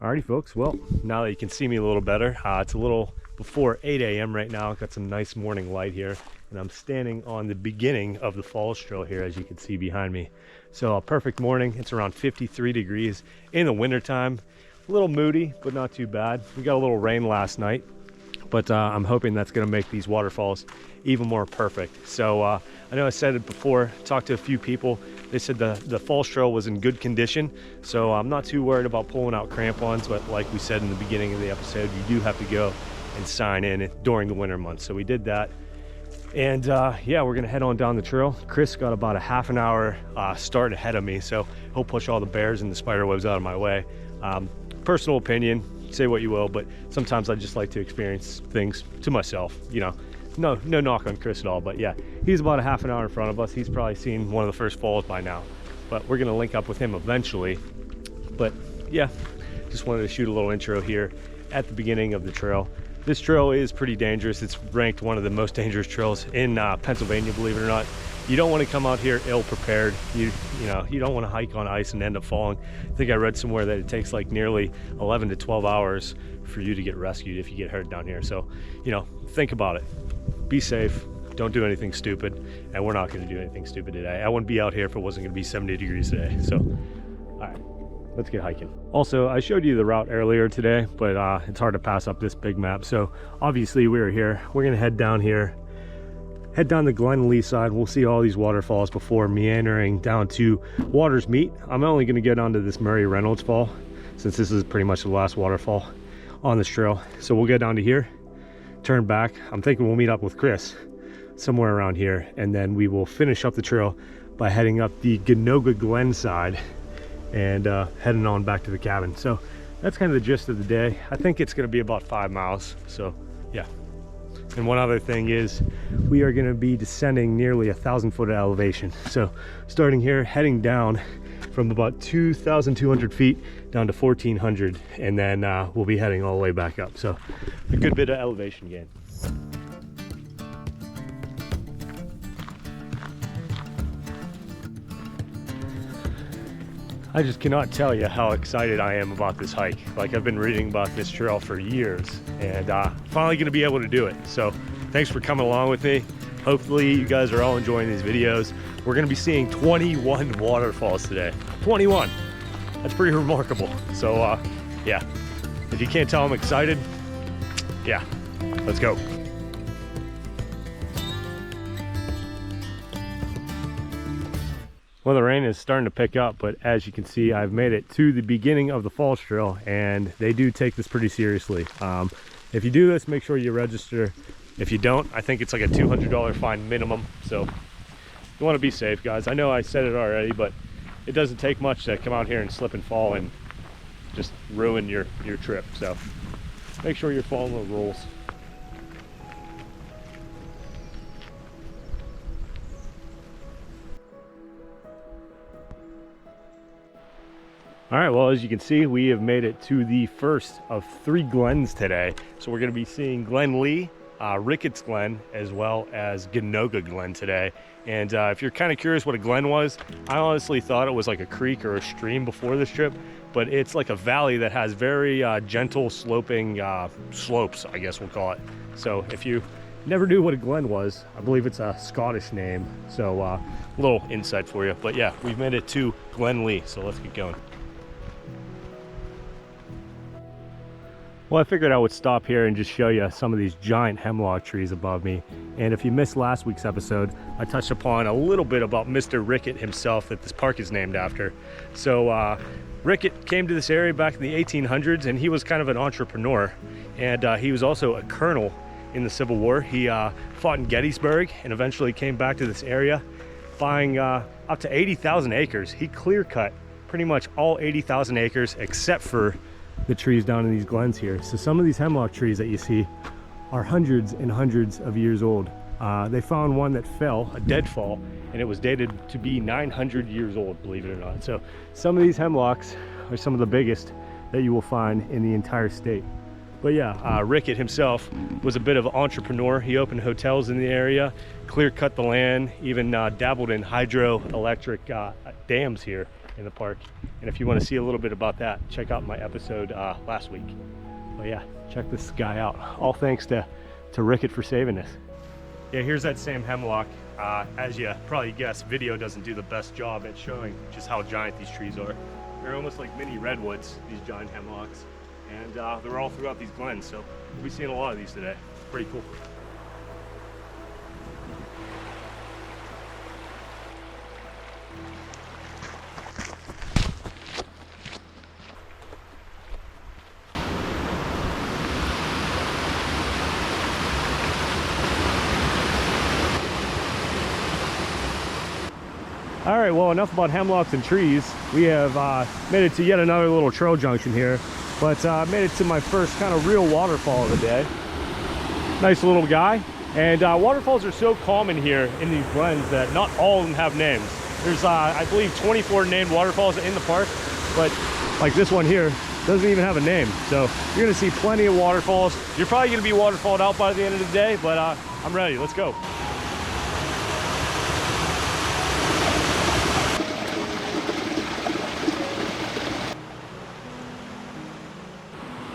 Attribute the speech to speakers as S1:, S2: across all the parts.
S1: Alrighty folks, well, now that you can see me a little better, it's a little before 8 a.m. right now. I've got some nice morning light here, and I'm standing on the beginning of the Falls Trail here, as you can see behind me. So a perfect morning. It's around 53 degrees in the wintertime. A little moody, but not too bad. We got a little rain last night, but I'm hoping that's going to make these waterfalls even more perfect. So I know I said it before, talked to a few people. They said the Falls Trail was in good condition, so I'm not too worried about pulling out crampons, but like we said in the beginning of the episode, you do have to go and sign in during the winter months. So we did that. And yeah, we're gonna head on down the trail. Chris got about a half an hour start ahead of me, so he'll push all the bears and the spider webs out of my way. Personal opinion, say what you will, but sometimes I just like to experience things to myself, you know. No knock on Chris at all, but yeah, he's about a half an hour in front of us. He's probably seen one of the first falls by now, but we're gonna link up with him eventually. But yeah, just wanted to shoot a little intro here at the beginning of the trail. This trail is pretty dangerous. It's ranked one of the most dangerous trails in Pennsylvania, believe it or not. You don't want to come out here ill prepared. You know, you don't want to hike on ice and end up falling. I think I read somewhere that it takes like nearly 11 to 12 hours for you to get rescued if you get hurt down here. So, you know, think about it. Be safe, don't do anything stupid, and we're not going to do anything stupid today. I wouldn't be out here if it wasn't going to be 70 degrees today. So, all right, let's get hiking. Also, I showed you the route earlier today, but it's hard to pass up this big map. So obviously we're here. We're going to head down here, head down the Glen Leigh side. We'll see all these waterfalls before meandering down to Waters Meet. I'm only going to get onto this Murray Reynolds Fall, since this is pretty much the last waterfall on this trail. So we'll get down to here, turn back. I'm thinking we'll meet up with Chris somewhere around here, and then we will finish up the trail by heading up the Gnoga Glen side and heading on back to the cabin. So that's kind of the gist of the day. I think it's going to be about 5 miles. So yeah. And one other thing is we are going to be descending nearly 1,000 foot of elevation. So starting here, heading down from about 2,200 feet down to 1,400, and then we'll be heading all the way back up. So a good bit of elevation gain. I just cannot tell you how excited I am about this hike. Like, I've been reading about this trail for years, and finally gonna be able to do it. So thanks for coming along with me. Hopefully you guys are all enjoying these videos. We're gonna be seeing 21 waterfalls today. 21, that's pretty remarkable. So yeah, if you can't tell I'm excited, yeah, let's go. Well, the rain is starting to pick up, but as you can see, I've made it to the beginning of the Falls Trail, and they do take this pretty seriously. If you do this, make sure you register. If you don't, I think it's like a $200 fine minimum. So you want to be safe, guys. I know I said it already, but it doesn't take much to come out here and slip and fall and just ruin your trip. So make sure you're following the rules. All right, well, as you can see, we have made it to the first of 3 glens today. So we're going to be seeing Glen Leigh, Ricketts Glen, as well as Gnoga Glen today. And if you're kind of curious what a glen was, I honestly thought it was like a creek or a stream before this trip, but it's like a valley that has very gentle sloping slopes, I guess we'll call it. So if you never knew what a glen was, I believe it's a Scottish name. So a little insight for you. But yeah, we've made it to Glen Leigh, so let's get going. Well, I figured I would stop here and just show you some of these giant hemlock trees above me. And if you missed last week's episode, I touched upon a little bit about Mr. Rickett himself that this park is named after. So Rickett came to this area back in the 1800s, and he was kind of an entrepreneur. And he was also a colonel in the Civil War. He fought in Gettysburg and eventually came back to this area, buying up to 80,000 acres. He clear-cut pretty much all 80,000 acres except for the trees down in these glens here. So some of these hemlock trees that you see are hundreds and hundreds of years old. They found one that fell, a deadfall, and it was dated to be 900 years old, believe it or not. So some of these hemlocks are some of the biggest that you will find in the entire state. But yeah, Rickett himself was a bit of an entrepreneur. He opened hotels in the area, clear-cut the land, even dabbled in hydroelectric dams here in the park. And if you want to see a little bit about that, check out my episode last week. But yeah, check this guy out. All thanks to Rickett for saving this. Yeah, here's that same hemlock. As you probably guessed, video doesn't do the best job at showing just how giant these trees are. They're almost like mini redwoods, these giant hemlocks. And they're all throughout these glens, so we'll be seeing a lot of these today. Pretty cool. All right, well, enough about hemlocks and trees. We have made it to yet another little trail junction here, but made it to my first kind of real waterfall of the day. Nice little guy. And waterfalls are so common here in these glens that not all of them have names. There's, I believe, 24 named waterfalls in the park, but like this one here doesn't even have a name. So you're gonna see plenty of waterfalls. You're probably gonna be waterfalled out by the end of the day, but I'm ready, let's go.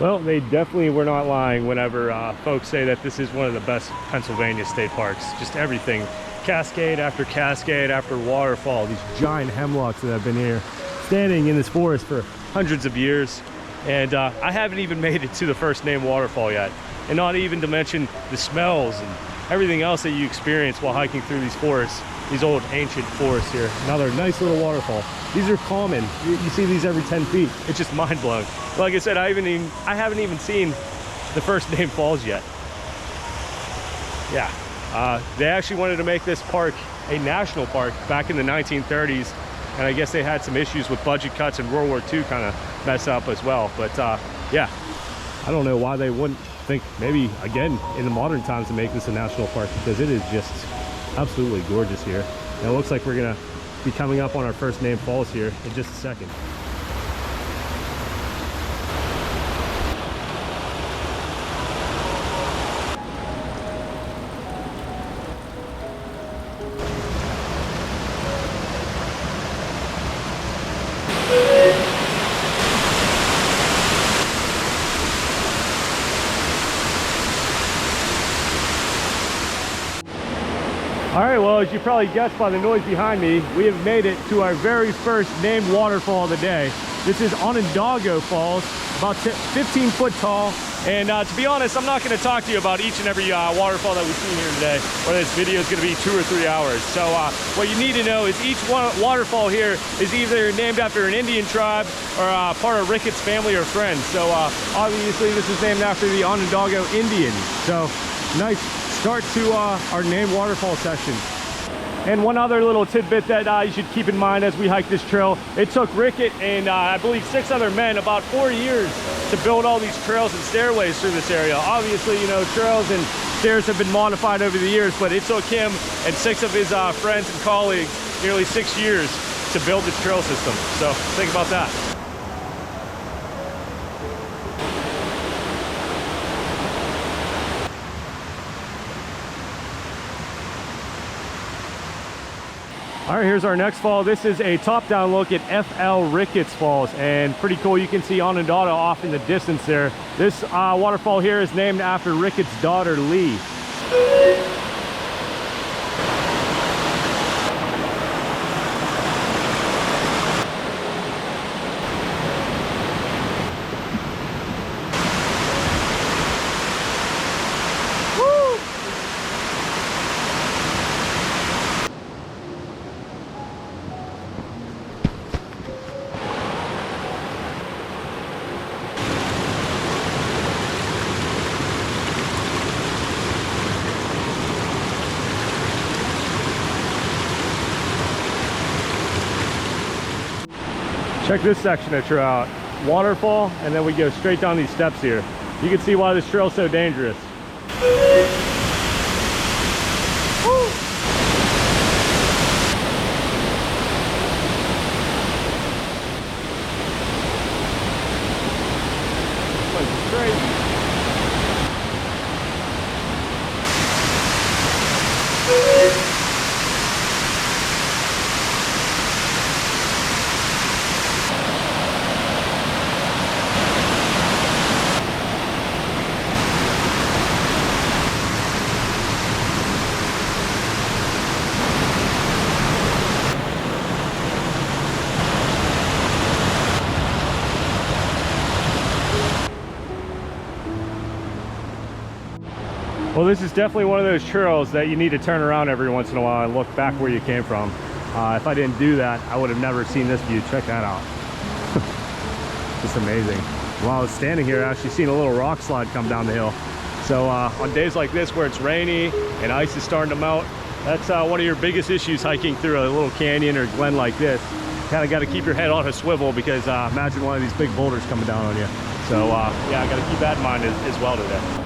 S1: Well, they definitely were not lying whenever folks say that this is one of the best Pennsylvania state parks. Just everything, cascade after waterfall, these giant hemlocks that have been here, standing in this forest for hundreds of years. And I haven't even made it to the first named waterfall yet. And not even to mention the smells and everything else that you experience while hiking through these forests, these old ancient forests here. Another nice little waterfall. These are common. You see these every 10 feet. It's just mind blowing. Like I said, I haven't even seen the first named falls yet. Yeah, they actually wanted to make this park a national park back in the 1930s. And I guess they had some issues with budget cuts and World War II kind of mess up as well. But yeah, I don't know why they wouldn't think maybe again in the modern times to make this a national park, because it is just absolutely gorgeous here. And it looks like we're gonna be coming up on our first named falls here in just a second. All right, well, as you probably guessed by the noise behind me, we have made it to our very first named waterfall of the day. This is Onondaga Falls, about 15 foot tall. And to be honest, I'm not going to talk to you about each and every waterfall that we've seen here today, or this video is going to be 2 or 3 hours. So what you need to know is each waterfall here is either named after an Indian tribe or part of Ricketts family or friends. So obviously this is named after the Onondaga Indians. So nice start to our named waterfall section. And one other little tidbit that you should keep in mind as we hike this trail, it took Rickett and I believe 6 other men about 4 years to build all these trails and stairways through this area. Obviously, you know, trails and stairs have been modified over the years, but it took him and 6 of his friends and colleagues nearly 6 years to build this trail system. So think about that. All right, here's our next fall. This is a top-down look at FL Ricketts Falls, and pretty cool. You can see Onondaga off in the distance there. This waterfall here is named after Ricketts' daughter, Leigh. Check this section of trail out. Waterfall, and then we go straight down these steps here. You can see why this trail's so dangerous. Woo! This place is crazy. Well, this is definitely one of those trails that you need to turn around every once in a while and look back where you came from. If I didn't do that, I would have never seen this view. Check that out. Just amazing. While I was standing here, I actually seen a little rock slide come down the hill. So on days like this where it's rainy and ice is starting to melt, that's one of your biggest issues hiking through a little canyon or glen like this. Kind of got to keep your head on a swivel because imagine one of these big boulders coming down on you. So yeah, I got to keep that in mind as well today.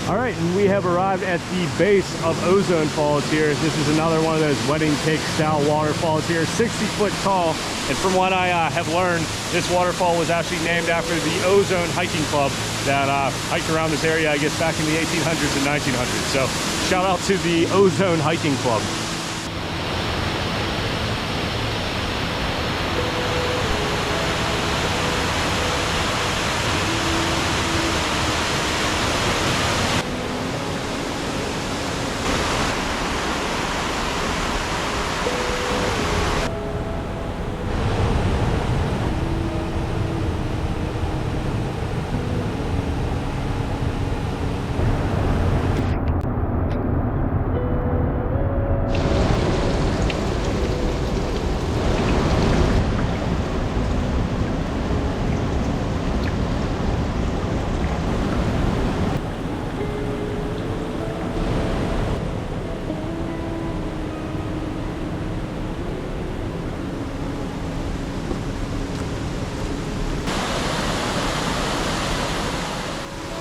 S1: All right, and we have arrived at the base of Ozone Falls here. This is another one of those wedding cake style waterfalls here, 60 foot tall. And from what I have learned, this waterfall was actually named after the Ozone Hiking Club that hiked around this area, I guess, back in the 1800s and 1900s. So shout out to the Ozone Hiking Club.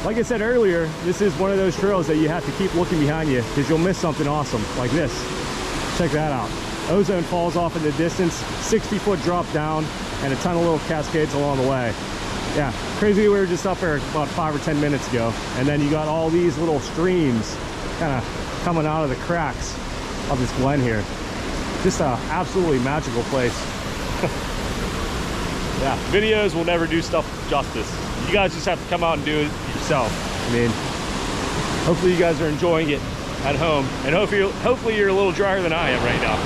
S1: Like I said earlier, this is one of those trails that you have to keep looking behind you because you'll miss something awesome like this. Check that out. Ozone Falls off in the distance, 60 foot drop down, and a ton of little cascades along the way. Yeah, crazy. We were just up there about 5 or 10 minutes ago, and then you got all these little streams kind of coming out of the cracks of this glen here. Just an absolutely magical place. Yeah, videos will never do stuff justice. You guys just have to come out and do it yourself. I mean, hopefully you guys are enjoying it at home, and hopefully you're a little drier than I am right now.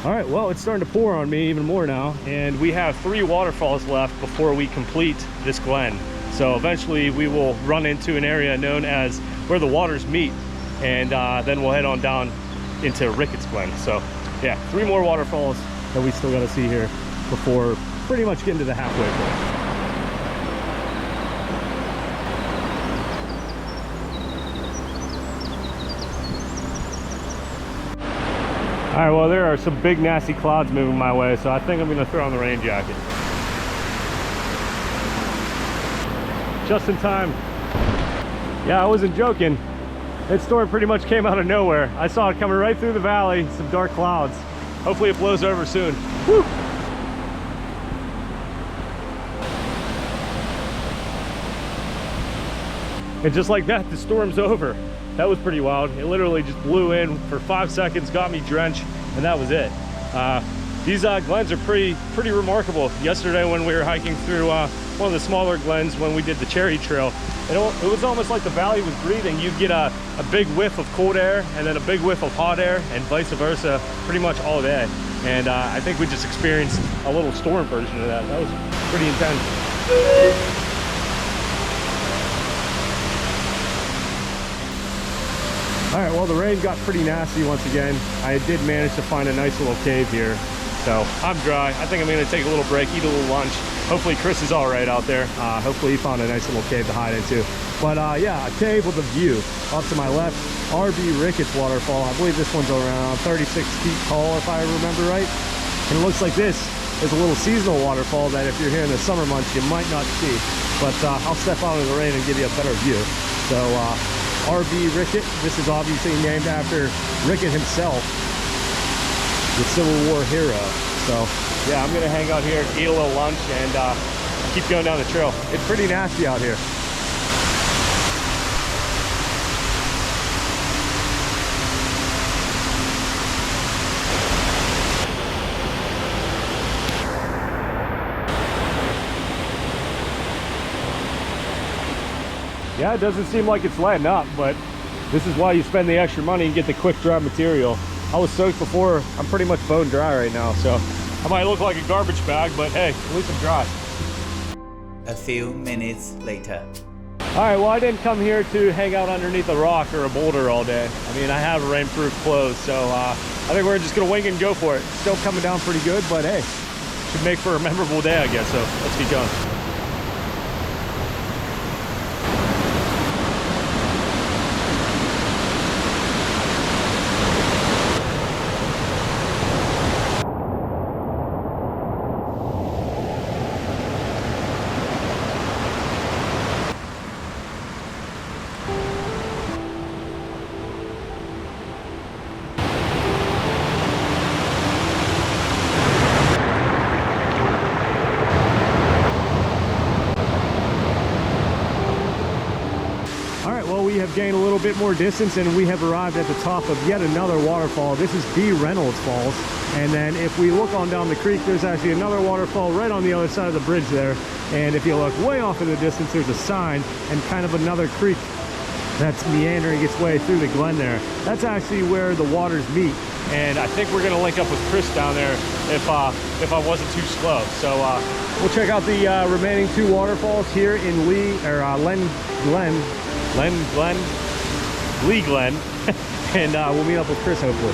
S1: All right, well, it's starting to pour on me even more now, and we have 3 waterfalls left before we complete this glen. So eventually we will run into an area known as where the waters meet, and then we'll head on down into Ricketts Glen. So yeah, 3 more waterfalls that we still got to see here before pretty much getting to the halfway point. All right, well, there are some big nasty clouds moving my way, so I think I'm gonna throw on the rain jacket. Just in time. Yeah, I wasn't joking. That storm pretty much came out of nowhere. I saw it coming right through the valley, some dark clouds. Hopefully it blows over soon. Woo! And just like that, the storm's over. That was pretty wild. It literally just blew in for 5 seconds, got me drenched, and that was it. These glens are pretty remarkable. Yesterday when we were hiking through one of the smaller glens when we did the cherry trail, it was almost like the valley was breathing. You'd get a big whiff of cold air and then a big whiff of hot air and vice versa pretty much all day. And I think we just experienced a little storm version of that. That was pretty intense. All right, well, the rain got pretty nasty once again. I did manage to find a nice little cave here. So I'm dry. I think I'm gonna take a little break, eat a little lunch. Hopefully Chris is all right out there. Hopefully he found a nice little cave to hide into. But yeah, a cave with a view. Off to my left, RB Ricketts waterfall. I believe this one's around 36 feet tall, if I remember right. And it looks like this is a little seasonal waterfall that if you're here in the summer months, you might not see. But I'll step out in the rain and give you a better view. So RB Rickett, this is obviously named after Rickett himself, the Civil War hero. So yeah, I'm gonna hang out here, eat a little lunch, and keep going down the trail. It's pretty nasty out here. Yeah, it doesn't seem like it's letting up, but this is why you spend the extra money and get the quick dry material. I was soaked before. I'm pretty much bone dry right now, so I might look like a garbage bag, but hey, at least I'm dry.
S2: A few minutes later.
S1: All right, well, I didn't come here to hang out underneath a rock or a boulder all day. I mean, I have rainproof clothes, so I think we're just gonna wing and go for it. It's still coming down pretty good, but hey, should make for a memorable day, I guess, so let's keep going. We have gained a little bit more distance and we have arrived at the top of yet another waterfall. This is the Reynolds Falls, and then if we look on down the creek, there's actually another waterfall right on the other side of the bridge there. And if you look way off in the distance, there's a sign and kind of another creek that's meandering its way through the glen there. That's actually where the waters meet, and I think we're gonna link up with Chris down there if I wasn't too slow. So we'll check out the remaining 2 waterfalls here in Lee Glen, and we'll meet up with Chris hopefully.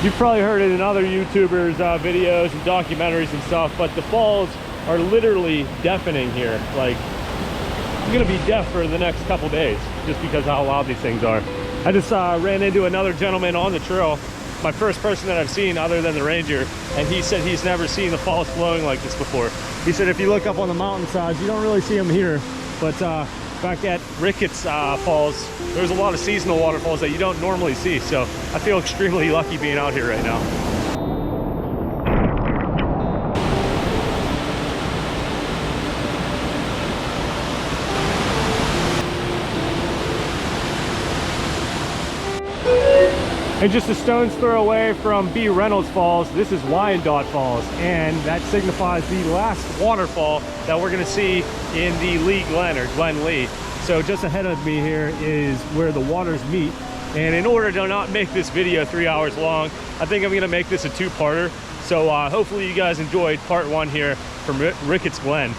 S1: You've probably heard it in other YouTubers' videos and documentaries and stuff, but the falls are literally deafening here. Like, you're gonna be deaf for the next couple days just because of how loud these things are. I just ran into another gentleman on the trail, my first person that I've seen other than the ranger, and he said he's never seen the falls flowing like this before. He said if you look up on the mountainsides, you don't really see them here, but back at Ricketts Falls, there's a lot of seasonal waterfalls that you don't normally see, so I feel extremely lucky being out here right now. And just a stone's throw away from B. Reynolds Falls, this is Wyandotte Falls, and that signifies the last waterfall that we're gonna see in the Leigh Glen, or Glen Leigh. So just ahead of me here is where the waters meet. And in order to not make this video 3 hours long, I think I'm gonna make this a two-parter. So hopefully you guys enjoyed part one here from Ricketts Glen.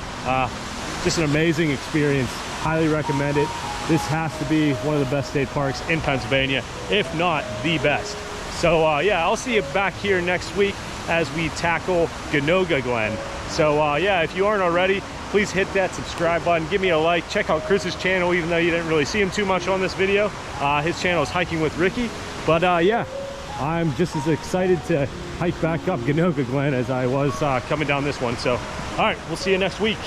S1: Just an amazing experience, highly recommend it. This has to be one of the best state parks in Pennsylvania, if not the best. So yeah, I'll see you back here next week as we tackle Ganoga Glen. So yeah, if you aren't already, please hit that subscribe button, give me a like, check out Chris's channel, even though you didn't really see him too much on this video. His channel is Hiking with Ricky. But yeah, I'm just as excited to hike back up Ganoga Glen as I was coming down this one. So all right, we'll see you next week.